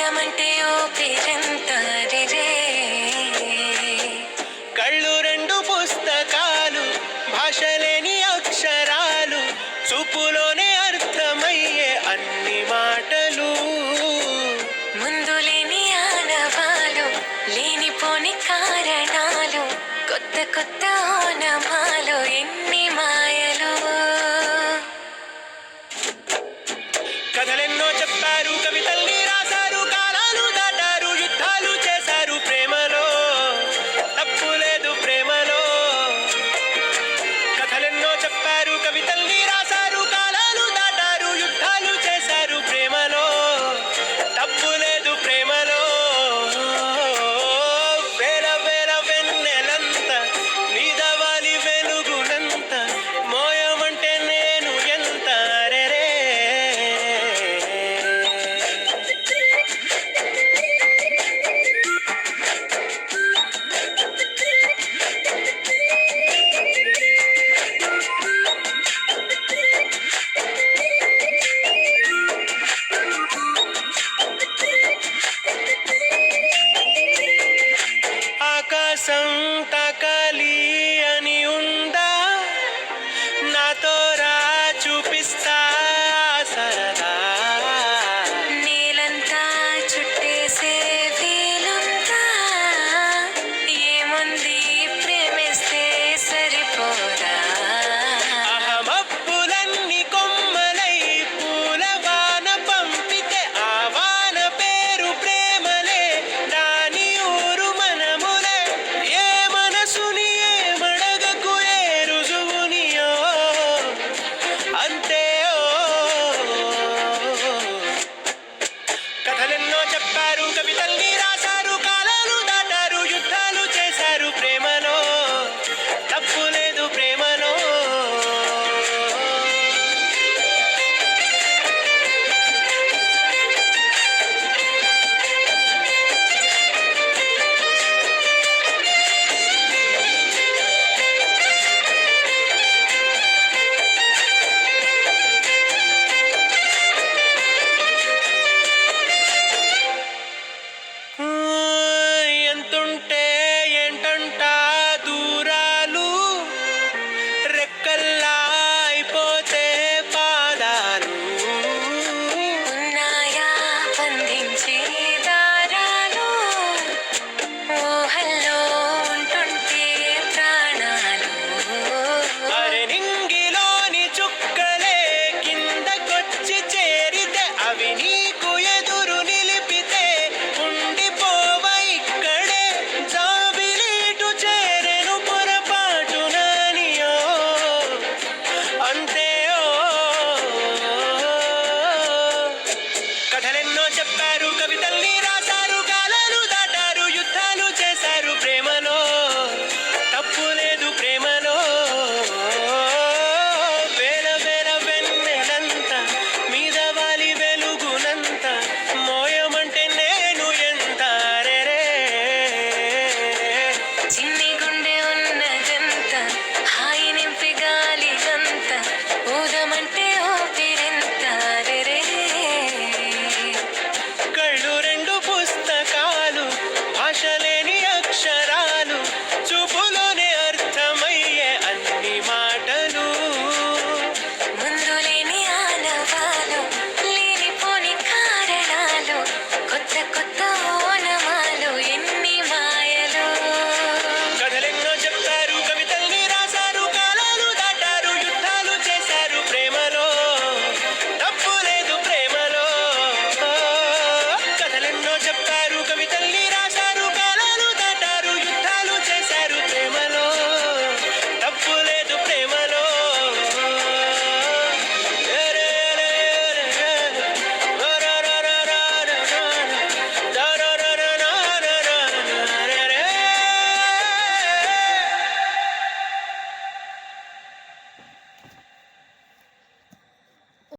కాలమంటే ఓ పేరంతారే. కళ్ళు రెండు పుస్తకాలు, భాషలేని అక్షరాలు, చూపులోనే అర్థమయ్యే అన్ని మాటలు. ముందు లేని ఆనవాలు, లేనిపోని కారణాలు, కొత్త కొత్త ఓనమాలు, ఎన్ని మాయలు. కథలెన్నో చెప్పారు, కవితల్ని రాశారు, కాలాలు దాటారు, యుద్ధాలు చేశారు ప్రేమలో. తప్పు లేదు ప్రేమలో. కథలెన్నో చెప్పారు, కవితల్ని రాశారు, కాలాలు దాటారు, యుద్ధాలు చేశారు ప్రేమలో. తప్పు లేదు ప్రేమలో. వేల వేల వెన్నెలంత, నీదవాలి వెలుగునంత, మోయమంటే నేను ఎంత రెరే. ఆకాశం తాకాలి అని ఉందా, నాతో రా చూపిస్తా సరదా. నీలంతా చుట్టేసే వీలుందా, ఏముంది ప్రేమిస్తే సరిపోదా. అహమప్పులన్నీ కొమ్మలై పూలవాన పంపితే, ఆ వాన పేరు ప్రేమలే, దాని ఊరు మనములే. ఏ మనసుని ఏమడగకు, ఏ రుజువునియో అంతే. కథలెన్నో చెప్పారు, కవితల్ని రాశారు, కాలాలు దాటారు, యుద్ధాలు చేశారు ప్రేమలో. తప్పు లేదు ప్రేమలో. ఎంతుంటే ఏంటంట దూరాలు, రెక్కల్లా అయిపోతే పాదాలు. ఉన్నాయా బంధించే దారాలు, ఊహల్లో ఉంటుంటే ప్రాణాలు. అరె నింగిలోని చుక్కలే కిందకొచ్చి చేరితే, అవి నీకు ఎదురు నిలిపితే, ఉండిపోవ ఇక్కడే. జాబిలీటు చేరెను పొరపాటుననియో అంతే. కథలెన్నో చెప్పారు, కవితల్ని